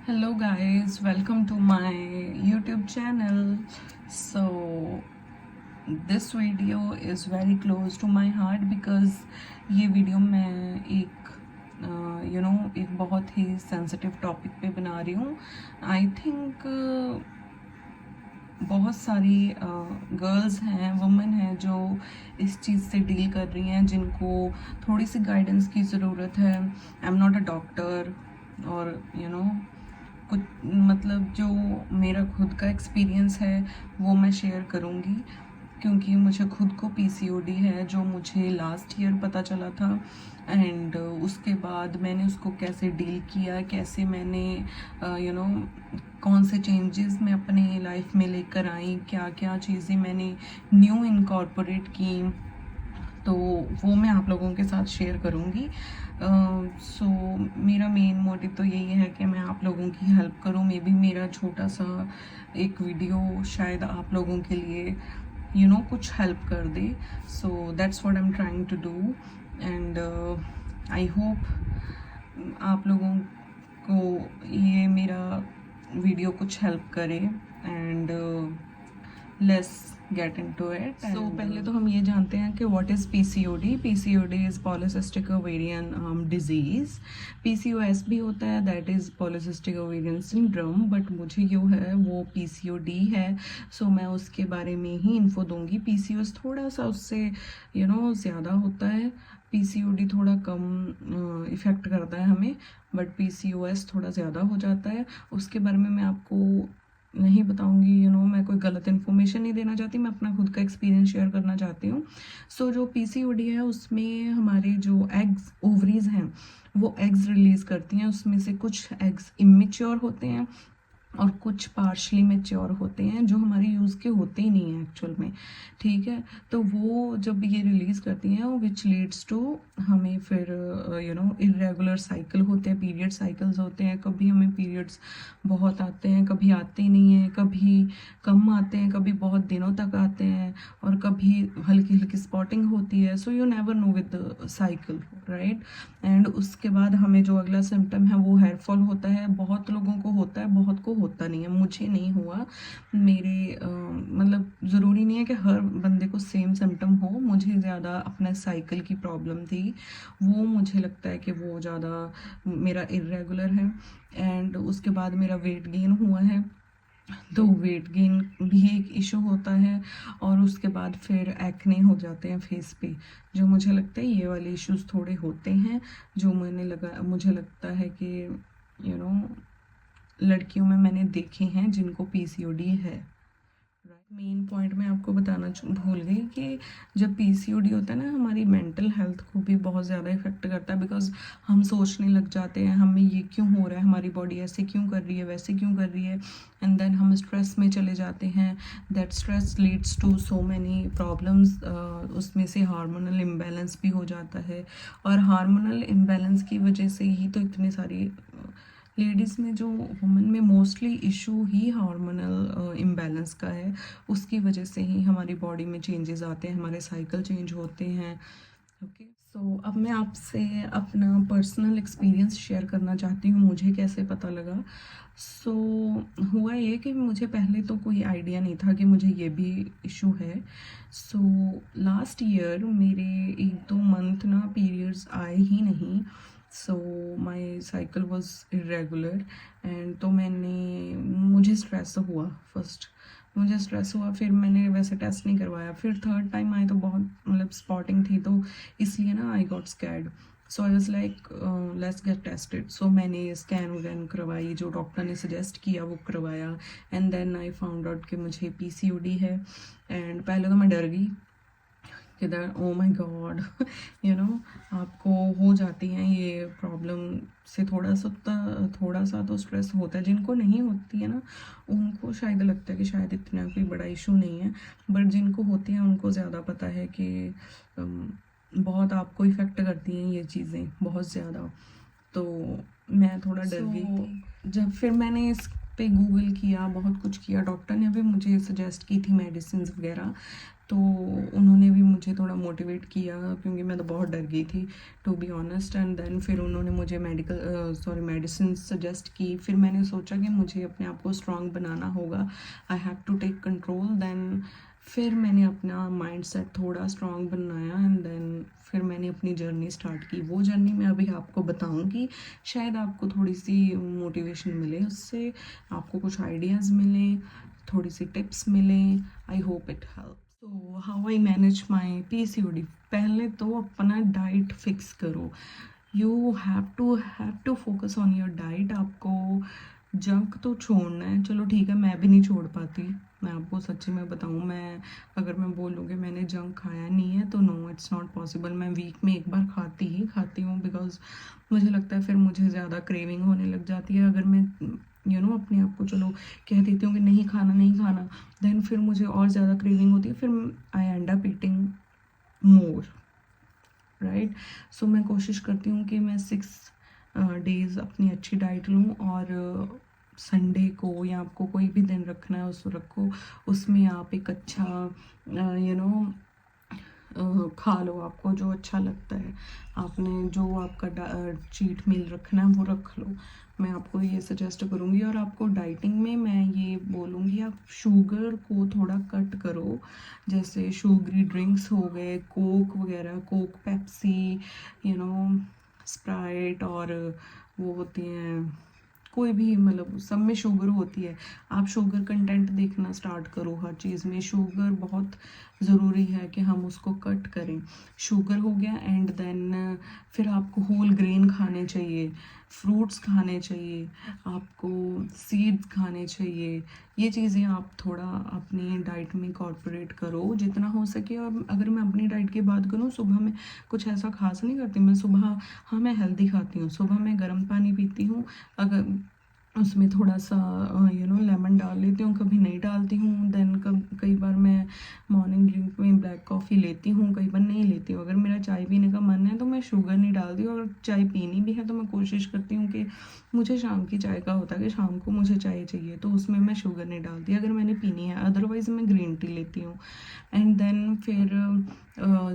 Hello guys, welcome to my YouTube channel. So this video is very close to my heart because ये video मैं एक बहुत ही sensitive topic पे बना रही हूँ. आई थिंक बहुत सारी गर्ल्स हैं, वुमेन हैं जो इस चीज़ से डील कर रही हैं, जिनको थोड़ी सी गाइडेंस की ज़रूरत है. I am not a doctor और कुछ मतलब जो मेरा खुद का एक्सपीरियंस है वो मैं शेयर करूँगी, क्योंकि मुझे खुद को पीसीओडी है जो मुझे लास्ट ईयर पता चला था. एंड उसके बाद मैंने उसको कैसे डील किया, कैसे मैंने कौन से चेंजेस मैं अपने लाइफ में लेकर आई, क्या क्या चीज़ें मैंने न्यू इनकॉर्पोरेट की, तो वो मैं आप लोगों के साथ शेयर करूँगी. सो मेरा मेन मोटिव तो यही है कि मैं आप लोगों की हेल्प करूँ. मे बी मेरा छोटा सा एक वीडियो शायद आप लोगों के लिए कुछ हेल्प कर दे. So that's what I am trying to do. And I hope आप लोगों को ये मेरा वीडियो कुछ हेल्प करे. And let's get into it. So पहले तो हम ये जानते हैं कि what is PCOD. PCOD is polycystic ovarian disease. PCOS भी होता है, that is polycystic ovarian syndrome, but मुझे जो है वो पीसीओडी है. सो मैं उसके बारे में ही इन्फो दूंगी. पीसीओएस थोड़ा सा उससे ज़्यादा होता है, पीसीओडी थोड़ा कम इफ़ेक्ट करता है हमें, बट पीसीओएस थोड़ा ज़्यादा हो जाता है. उसके बारे में मैं आपको नहीं बताऊंगी. मैं कोई गलत इन्फॉर्मेशन नहीं देना चाहती, मैं अपना खुद का एक्सपीरियंस शेयर करना चाहती हूँ. सो जो पीसीओडी है उसमें हमारे जो एग्स ओवरीज हैं वो एग्स रिलीज़ करती हैं. उसमें से कुछ एग्स इमेच्योर होते हैं और कुछ पार्शली मैच्योर होते हैं, जो हमारे यूज़ के होते ही नहीं हैं एक्चुअल में. ठीक है, तो वो जब ये रिलीज़ करती हैं विच लीड्स टू हमें फिर इरेगुलर साइकिल होते हैं, पीरियड साइकिल्स होते हैं. कभी हमें पीरियड्स बहुत आते हैं, कभी आते ही नहीं हैं, कभी कम आते हैं, कभी बहुत दिनों तक आते हैं, और कभी हल्की हल्की स्पॉटिंग होती है. So you never know with the cycle, right. And उसके बाद हमें जो अगला सिम्टम है वो हेयर फॉल होता है. बहुत लोगों को होता है, बहुत को होता नहीं है. मुझे नहीं हुआ. मेरे मतलब ज़रूरी नहीं है कि हर बंदे को सेम सिम्टम हो. मुझे ज़्यादा अपना साइकिल की प्रॉब्लम थी, वो मुझे लगता है कि वो ज़्यादा मेरा इरेगुलर है. एंड उसके बाद मेरा वेट गेन हुआ है, तो वेट गेन भी एक इशू होता है. और उसके बाद फिर एक्ने हो जाते हैं फेस पे, जो मुझे लगता है ये वाले इश्यूज थोड़े होते हैं, जो मुझे लगता है कि लड़कियों में मैंने देखे हैं जिनको पीसीओडी है. मेन पॉइंट मैं आपको बताना भूल गई कि जब पीसीओडी होता है ना, हमारी मेंटल हेल्थ को भी बहुत ज़्यादा इफेक्ट करता है. बिकॉज हम सोचने लग जाते हैं हमें ये क्यों हो रहा है, हमारी बॉडी ऐसे क्यों कर रही है, वैसे क्यों कर रही है. एंड देन हम स्ट्रेस में चले जाते हैं. That stress leads to so many problems. उसमें से हार्मोनल इम्बैलेंस भी हो जाता है, और हार्मोनल इम्बैलेंस की वजह से ही तो इतने सारी लेडीज़ में, जो वुमेन में मोस्टली इशू ही हार्मोनल इम्बैलेंस का है. उसकी वजह से ही हमारी बॉडी में चेंजेस आते हैं, हमारे साइकिल चेंज होते हैं. ओके, सो अब मैं आपसे अपना पर्सनल एक्सपीरियंस शेयर करना चाहती हूँ, मुझे कैसे पता लगा. सो हुआ ये कि मुझे पहले तो कोई आइडिया नहीं था कि मुझे ये भी इशू है. सो लास्ट ईयर मेरे 1-2 मंथ ना पीरियड्स आए ही नहीं. So my cycle was irregular. And तो मुझे स्ट्रेस हुआ. मुझे स्ट्रेस हुआ, फिर मैंने वैसे टेस्ट नहीं करवाया. फिर थर्ड टाइम आई तो बहुत मतलब स्पॉटिंग थी, तो इसलिए ना I got scared. So I was like let's get tested. So मैंने स्कैन वगैन करवाई, जो डॉक्टर ने सजेस्ट किया वो करवाया. And then I found out कि मुझे पीसीओडी है. एंड पहले तो मैं डर गई कि ओ माय गॉड आपको हो जाती हैं ये प्रॉब्लम से. थोड़ा सा तो स्ट्रेस होता है. जिनको नहीं होती है ना उनको शायद लगता है कि शायद इतना कोई बड़ा इशू नहीं है, बट जिनको होती है उनको ज़्यादा पता है कि बहुत आपको इफ़ेक्ट करती हैं ये चीज़ें बहुत ज़्यादा. तो मैं थोड़ा डर गई थी. जब फिर मैंने इस पे गूगल किया, बहुत कुछ किया, डॉक्टर ने भी मुझे सजेस्ट की थी मेडिसिन वगैरह, तो उन्होंने भी मुझे थोड़ा मोटिवेट किया, क्योंकि मैं तो बहुत डर गई थी to be honest. And then फिर उन्होंने मुझे मेडिसिन सजेस्ट की। फिर मैंने सोचा कि मुझे अपने आप को स्ट्रांग बनाना होगा, I have to take control. Then फिर मैंने अपना माइंड सेट थोड़ा स्ट्रांग बनाया एंड देन फिर मैंने अपनी जर्नी स्टार्ट की। वो जर्नी मैं अभी आपको बताऊंगी, शायद आपको थोड़ी सी मोटिवेशन मिले उससे, आपको कुछ आइडियाज़ मिले, थोड़ी सी टिप्स मिले। I hope it help. तो how I manage my PCOD। पहले तो अपना डाइट फिक्स करो। You have to focus on your diet. आपको जंक तो छोड़ना है। चलो ठीक है, मैं भी नहीं छोड़ पाती, मैं आपको सच्ची में बताऊँ, मैं अगर मैं बोलूँ मैंने जंक खाया नहीं है तो नो, इट्स नॉट पॉसिबल। मैं वीक में एक बार खाती हूँ, बिकॉज मुझे लगता है फिर मुझे ज़्यादा क्रेविंग होने लग जाती है। अगर मैं अपने आप को चलो कह देती हूँ कि नहीं खाना नहीं खाना, देन फिर मुझे और ज़्यादा क्रेविंग होती है, फिर I end up eating more, right. So मैं कोशिश करती हूँ कि मैं 6 डेज़ अपनी अच्छी डाइट लूँ, और संडे को या आपको कोई भी दिन रखना है उस रखो, उसमें आप एक अच्छा खा लो, आपको जो अच्छा लगता है। आपने जो आपका चीट मील रखना है वो रख लो, मैं आपको ये सजेस्ट करूँगी। और आपको डाइटिंग में मैं ये बोलूँगी, आप शुगर को थोड़ा कट करो। जैसे शुगरी ड्रिंक्स हो गए, कोक वगैरह, कोक, पेप्सी, स्प्राइट, और वो होती हैं कोई भी, मतलब सब में शुगर होती है। आप शुगर कंटेंट देखना स्टार्ट करो, हर चीज़ में शुगर बहुत ज़रूरी है कि हम उसको कट करें। शुगर हो गया, एंड देन फिर आपको होल ग्रेन खाने चाहिए, फ्रूट्स खाने चाहिए, आपको सीड्स खाने चाहिए। ये चीज़ें आप थोड़ा अपनी डाइट में कॉर्पोरेट करो जितना हो सके। और अगर मैं अपनी डाइट की बात करूँ, सुबह में कुछ ऐसा खास नहीं करती मैं सुबह। हाँ, मैं हेल्दी खाती हूँ। सुबह मैं गर्म पानी पीती हूँ, अगर उसमें थोड़ा सा लेमन डाल लेती हूँ, कभी नहीं डालती हूँ। देन कई बार मैं मॉर्निंग ड्रिंक में ब्लैक कॉफ़ी लेती हूँ, कई बार नहीं लेती हूँ। अगर मेरा चाय पीने का मन है तो मैं शुगर नहीं डालती हूँ। अगर चाय पीनी भी है तो मैं कोशिश करती हूँ कि मुझे शाम की चाय का होता है कि शाम को मुझे चाय चाहिए, तो उसमें मैं शुगर नहीं डालती अगर मैंने पीनी है। अदरवाइज़ मैं ग्रीन टी लेती हूँ। एंड देन फिर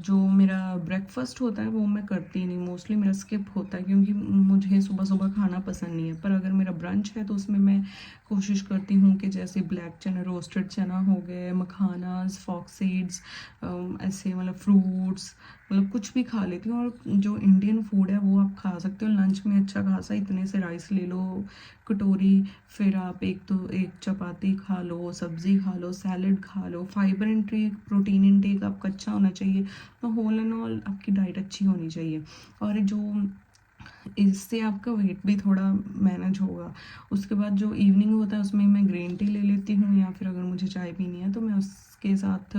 जो मेरा ब्रेकफास्ट होता है वो मैं करती नहीं, मोस्टली मेरा स्किप होता है, क्योंकि मुझे सुबह सुबह खाना पसंद नहीं है। पर अगर मेरा ब्रंच है तो उसमें मैं कोशिश करती हूँ कि जैसे ब्लैक चना, रोस्टेड चना हो गए, मखानास, फॉक्स सीड्स, ऐसे मतलब फ्रूट्स, मतलब कुछ भी खा लेती हूँ। और जो इंडियन फूड है वो आप खा सकते हो लंच में अच्छा खासा, इतने से राइस ले लो कटोरी, फिर आप एक चपाती खा लो, सब्जी खा लो, सैलड खा लो। फाइबर इंटेक, प्रोटीन इंटेक आपका अच्छा होना चाहिए। तो होल एंड ऑल आपकी डाइट अच्छी होनी चाहिए। और जो इससे आपका वेट भी थोड़ा मैनेज होगा। उसके बाद जो इवनिंग होता है उसमें मैं ग्रीन टी ले लेती हूँ, या फिर अगर मुझे चाय पीनी है तो मैं उसके साथ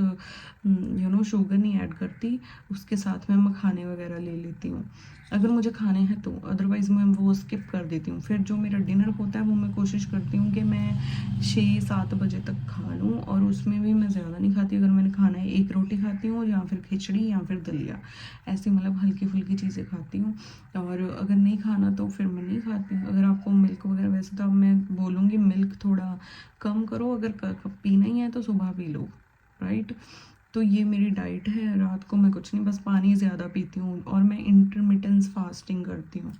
शुगर नहीं ऐड करती, उसके साथ मैं मखाने वगैरह ले लेती हूँ अगर मुझे खाने हैं तो। अदरवाइज़ मैं वो स्किप कर देती हूँ। फिर जो मेरा डिनर होता है वो मैं कोशिश करती हूँ कि मैं 6-7 बजे तक खा लूँ, और उसमें भी मैं ज़्यादा नहीं खाती। अगर मैंने खाना है, एक रोटी खाती हूँ, या फिर खिचड़ी, या फिर दलिया, ऐसी मतलब हल्की फुल्की चीज़ें खाती हूँ। और अगर नहीं खाना तो फिर मैं नहीं खाती। अगर आपको मिल्क वगैरह, वैसे तो अब मैं बोलूँगी मिल्क थोड़ा कम करो, अगर पीना ही है तो सुबह पी लो, राइट। तो ये मेरी डाइट है। रात को मैं कुछ नहीं, बस पानी ज़्यादा पीती हूँ, और मैं इंटरमिटेंस फास्टिंग करती हूँ।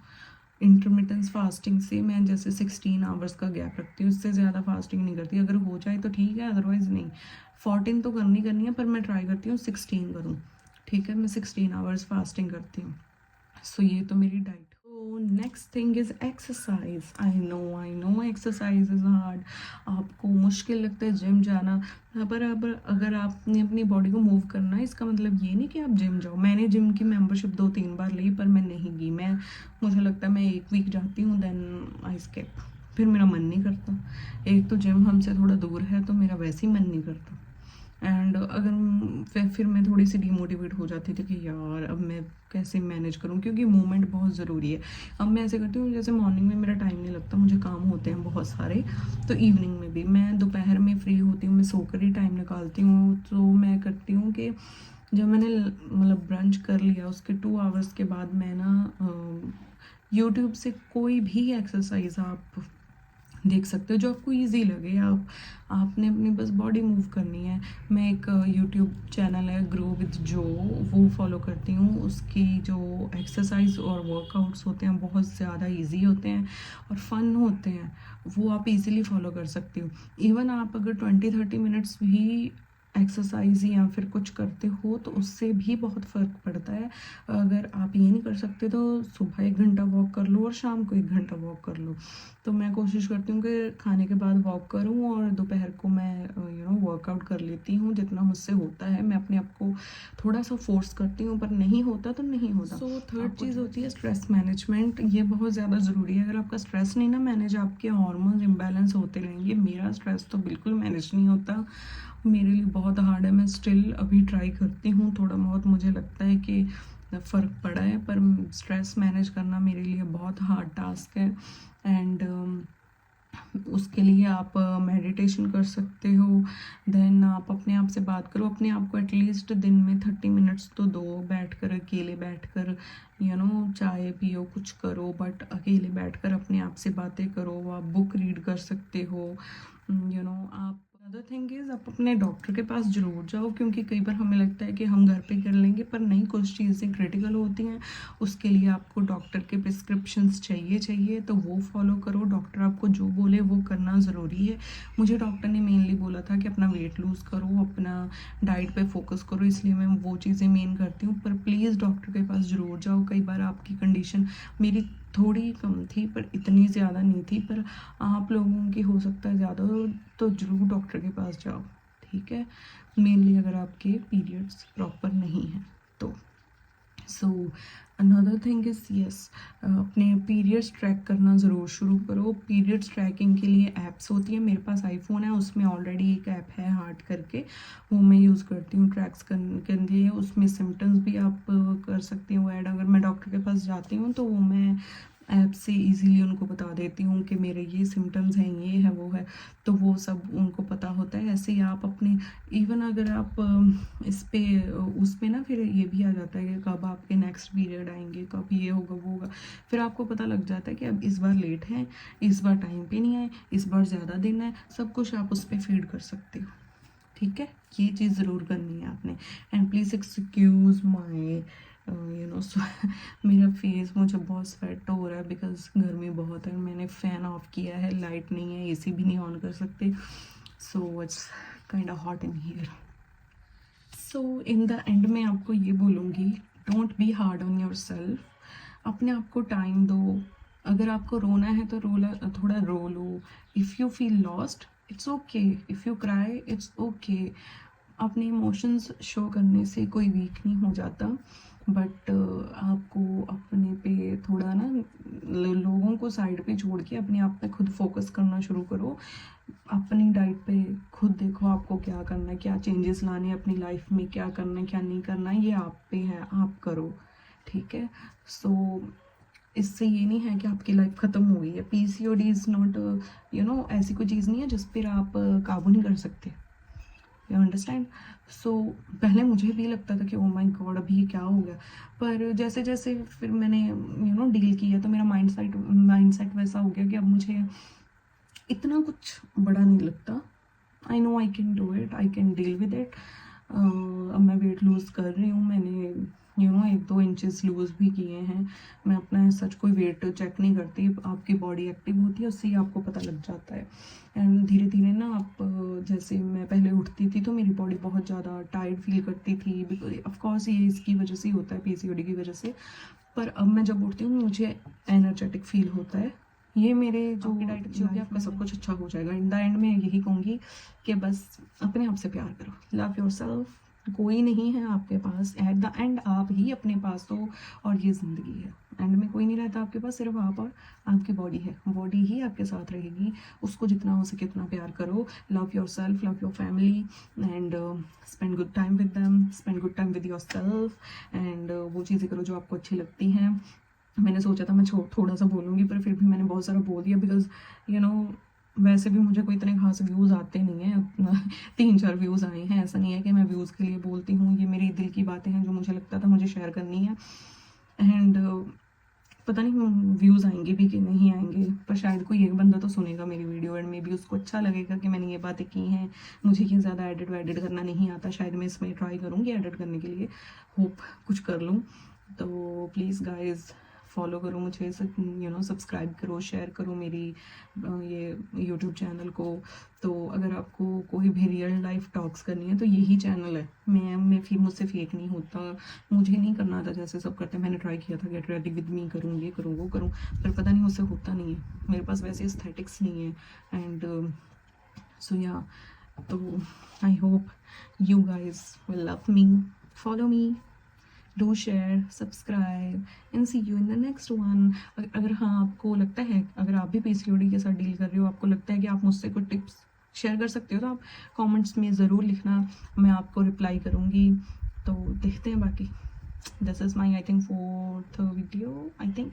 इंटरमिटेंस फास्टिंग से मैं जैसे 16 आवर्स का गैप रखती हूँ, उससे ज़्यादा फास्टिंग नहीं करती। अगर हो जाए तो ठीक है, अदरवाइज़ नहीं। 14 तो करनी है, पर मैं ट्राई करती हूँ 16 करूँ, ठीक है। मैं 16 आवर्स फास्टिंग करती हूँ। सो ये तो मेरी डाइट। तो next thing is exercise. I know exercise is hard, आपको मुश्किल लगता है जिम जाना, पर अब अगर आपने अपनी बॉडी को मूव करना है, इसका मतलब ये नहीं कि आप जिम जाओ। मैंने जिम की मेंबरशिप 2-3 बार ली, पर मैं नहीं गई। मुझे लगता है मैं 1 वीक जाती हूँ, देन आई स्किप, फिर मेरा मन नहीं करता। एक तो जिम हमसे थोड़ा दूर है तो मेरा वैसे ही मन नहीं करता। एंड अगर फिर मैं थोड़ी सी डिमोटिवेट हो जाती थी कि यार अब मैं कैसे मैनेज करूँ, क्योंकि मूवमेंट बहुत ज़रूरी है। अब मैं ऐसे करती हूँ, जैसे मॉर्निंग में मेरा टाइम नहीं लगता, मुझे काम होते हैं बहुत सारे, तो इवनिंग में भी मैं दोपहर में फ्री होती हूँ, मैं सोकर ही टाइम निकालती हूँ। तो मैं करती हूँ कि जब मैंने मतलब ब्रंच कर लिया, उसके 2 आवर्स के बाद मैं ना यूट्यूब से कोई भी एक्सरसाइज आप देख सकते हो, जो आपको इजी लगे। आपने अपनी बस बॉडी मूव करनी है। मैं एक यूट्यूब चैनल है ग्रो विद जो, वो फॉलो करती हूँ। उसकी जो एक्सरसाइज और वर्कआउट्स होते हैं बहुत ज़्यादा इजी होते हैं और फन होते हैं, वो आप इजीली फॉलो कर सकती हो। इवन आप अगर 20-30 मिनट्स भी एक्सरसाइज या फिर कुछ करते हो तो उससे भी बहुत फ़र्क पड़ता है। अगर आप ये नहीं कर सकते तो सुबह 1 घंटा वॉक कर लो और शाम को 1 घंटा वॉक कर लो। तो मैं कोशिश करती हूँ कि खाने के बाद वॉक करूँ और दोपहर को मैं वर्कआउट कर लेती हूँ जितना मुझसे होता है। मैं अपने आप को थोड़ा सा फोर्स करती हूँ, पर नहीं होता तो नहीं होता। सो थर्ड चीज़ होती है स्ट्रेस मैनेजमेंट। ये बहुत ज़्यादा ज़रूरी है। अगर आपका स्ट्रेस नहीं ना मैनेज, आपके हार्मोन्स इम्बैलेंस होते रहेंगे। मेरा स्ट्रेस तो बिल्कुल मैनेज नहीं होता, मेरे लिए बहुत हार्ड है। मैं स्टिल अभी ट्राई करती हूँ, थोड़ा बहुत मुझे लगता है कि फ़र्क पड़ा है, पर स्ट्रेस मैनेज करना मेरे लिए बहुत हार्ड टास्क है। एंड उसके लिए आप मेडिटेशन कर सकते हो। देन आप अपने आप से बात करो। अपने आप को एटलीस्ट दिन में 30 मिनट्स तो दो, बैठ कर अकेले बैठ कर चाय पियो, कुछ करो, बट अकेले बैठ कर अपने आप से बातें करो। आप बुक रीड कर सकते हो। आप अदर थिंग इज़ आप अपने डॉक्टर के पास ज़रूर जाओ, क्योंकि कई बार हमें लगता है कि हम घर पे कर लेंगे, पर नहीं, कुछ चीज़ें क्रिटिकल होती हैं। उसके लिए आपको डॉक्टर के प्रिस्क्रिप्शंस चाहिए, तो वो फॉलो करो। डॉक्टर आपको जो बोले वो करना ज़रूरी है। मुझे डॉक्टर ने मेनली बोला था कि अपना वेट लूज़ करो, अपना डाइट पे फोकस करो, इसलिए मैं वो चीज़ें मेन करती हूँ। पर प्लीज़ डॉक्टर के पास ज़रूर जाओ। कई बार आपकी कंडीशन मेरी थोड़ी कम थी, पर इतनी ज़्यादा नहीं थी, पर आप लोगों की हो सकता है ज़्यादा हो, तो ज़रूर डॉक्टर के पास जाओ, ठीक है। मेनली अगर आपके पीरियड्स प्रॉपर नहीं हैं तो। So another thing is yes, अपने पीरियड्स ट्रैक करना ज़रूर शुरू करो। पीरियड्स ट्रैकिंग के लिए ऐप्स होती है। मेरे पास आईफोन है, उसमें ऑलरेडी एक ऐप है हार्ट करके, वो मैं यूज़ करती हूँ ट्रैक्स करने के लिए। उसमें सिम्टम्स भी आप कर सकती हो ऐड। अगर मैं डॉक्टर के पास जाती हूँ तो वो मैं ऐप से इजीली उनको बता देती हूँ कि मेरे ये सिम्टम्स हैं, ये है, वो है, तो वो सब उनको पता होता है। ऐसे ही आप अपने इवन अगर आप इस पे उस पे ना फिर ये भी आ जाता है कि कब आपके नेक्स्ट पीरियड आएंगे, कब ये होगा वो होगा, फिर आपको पता लग जाता है कि अब इस बार लेट है, इस बार टाइम पे नहीं आए, इस बार ज़्यादा दिन है, सब कुछ आप उस पर फीड कर सकते हो, ठीक है। ये चीज़ ज़रूर करनी है आपने। एंड प्लीज़ एक्सक्यूज़ माई मेरा फेस, मुझे बहुत स्वेट हो रहा है बिकॉज गर्मी बहुत है। मैंने फ़ैन ऑफ किया है, लाइट नहीं है, एसी भी नहीं ऑन कर सकते, so it's kind of hot in here. So in the end मैं आपको ये बोलूँगी, don't be hard on your self. अपने आप को टाइम दो। अगर आपको रोना है तो थोड़ा रो लो। If you feel lost, it's okay. If you cry, it's okay. अपने इमोशंस शो करने से कोई वीक नहीं हो जाता, बट आपको अपने पे थोड़ा ना लोगों को साइड पे छोड़ के अपने आप पे खुद फोकस करना शुरू करो। अपनी डाइट पे खुद देखो, आपको क्या करना है, क्या चेंजेस लाने हैं अपनी लाइफ में, क्या करना है क्या नहीं करना है, ये आप पे है, आप करो, ठीक है। सो इससे ये नहीं है कि आपकी लाइफ ख़त्म हो गई है। पीसीओडी इज़ नॉट ऐसी कोई चीज़ नहीं है जिस पर आप काबू नहीं कर सकते, यू अंडरस्टैंड। सो पहले मुझे भी लगता था कि ओ माय गॉड अभी ये क्या हो गया, पर जैसे जैसे फिर मैंने डील किया तो मेरा माइंडसेट वैसा हो गया कि अब मुझे इतना कुछ बड़ा नहीं लगता। I know I can do it, I can deal with it. अब मैं वेट लूज़ कर रही हूँ, मैंने 1-2 इंचेस लूज़ भी किए हैं। मैं अपना सच कोई वेट चेक नहीं करती, आपकी बॉडी एक्टिव होती है, उससे ही आपको पता लग जाता है। एंड धीरे धीरे ना आप जैसे मैं पहले उठती थी तो मेरी बॉडी बहुत ज़्यादा टायर्ड फील करती थी, बिकॉज ऑफकोर्स ये इसकी वजह से ही होता है, पीसीओडी की वजह से। पर अब मैं जब उठती हूँ मुझे एनर्जेटिक फील होता है। ये मेरे जो डाइट अच्छी होगी, आपका सब कुछ अच्छा हो जाएगा। इन द एंड में यही कहूँगी कि बस अपने आप से प्यार करो, लव योर सेल्फ। कोई नहीं है आपके पास, एट द एंड आप ही अपने पास हो, और ये ज़िंदगी है। एंड में कोई नहीं रहता आपके पास, सिर्फ आप और आपकी बॉडी है। बॉडी ही आपके साथ रहेगी, उसको जितना हो सके उतना प्यार करो। Love your self, love your family, and spend good time with them, spend good time with your self, and वो चीज़ें करो जो आपको अच्छी लगती हैं। मैंने सोचा था मैं थोड़ा सा बोलूँगी, पर फिर भी मैंने बहुत सारा बोल दिया, बिकॉज वैसे भी मुझे कोई इतने खास व्यूज़ आते नहीं हैं। 3-4 व्यूज़ आए हैं, ऐसा नहीं है कि मैं व्यूज़ के लिए बोलती हूँ। ये मेरी दिल की बातें हैं जो मुझे लगता था मुझे शेयर करनी है। एंड पता नहीं व्यूज़ आएंगे भी कि नहीं आएंगे, पर शायद कोई एक बंदा तो सुनेगा मेरी वीडियो एंड मे बी उसको अच्छा लगेगा कि मैंने ये बातें की हैं। मुझे ये ज़्यादा एडिट करना नहीं आता, शायद मैं इसमें ट्राई करूँगी एडिट करने के लिए, होप कुछ कर लूँ। तो प्लीज़ गाइज़ फॉलो करो मुझे, सब्सक्राइब करो, शेयर करो मेरी ये यूट्यूब चैनल को। तो अगर आपको कोई भी रियल लाइफ टॉक्स करनी है तो यही चैनल है। मैं फिर मुझसे फेक नहीं होता, मुझे नहीं करना था जैसे सब करते हैं। मैंने ट्राई किया था गेट रेडी विद मी करूँ, ये करूँ वो करूँ, पर पता नहीं मुझसे होता नहीं है, मेरे पास वैसे एस्थेटिक्स नहीं है। एंड सो या, तो I hope you guys will love me, follow me, do share, subscribe and see you in the next one। अगर हाँ आपको लगता है, अगर आप भी पीसीओडी के साथ डील कर रहे हो, आपको लगता है कि आप मुझसे कुछ टिप्स शेयर कर सकते हो, तो आप कमेंट्स में ज़रूर लिखना, मैं आपको रिप्लाई करूँगी। तो देखते हैं बाकी। This is my I think 4th video, I think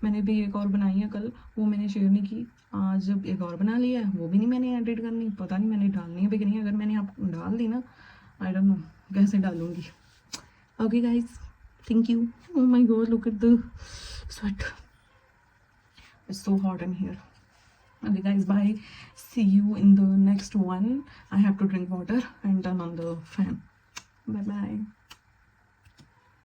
मैंने भी एक और बनाई है कल, वो मैंने शेयर नहीं की। आज जब एक और बना लिया है, वो भी नहीं मैंने एडिट करनी, पता नहीं मैंने डालनी है भी नहीं। अगर मैंने आपको डाल दी ना, आई डोंट नो कैसे डालूंगी। Okay guys, thank you। Oh my god, look at the sweat, it's so hot in here। Okay guys, bye, see you in the next one। I have to drink water and turn on the fan। Bye bye।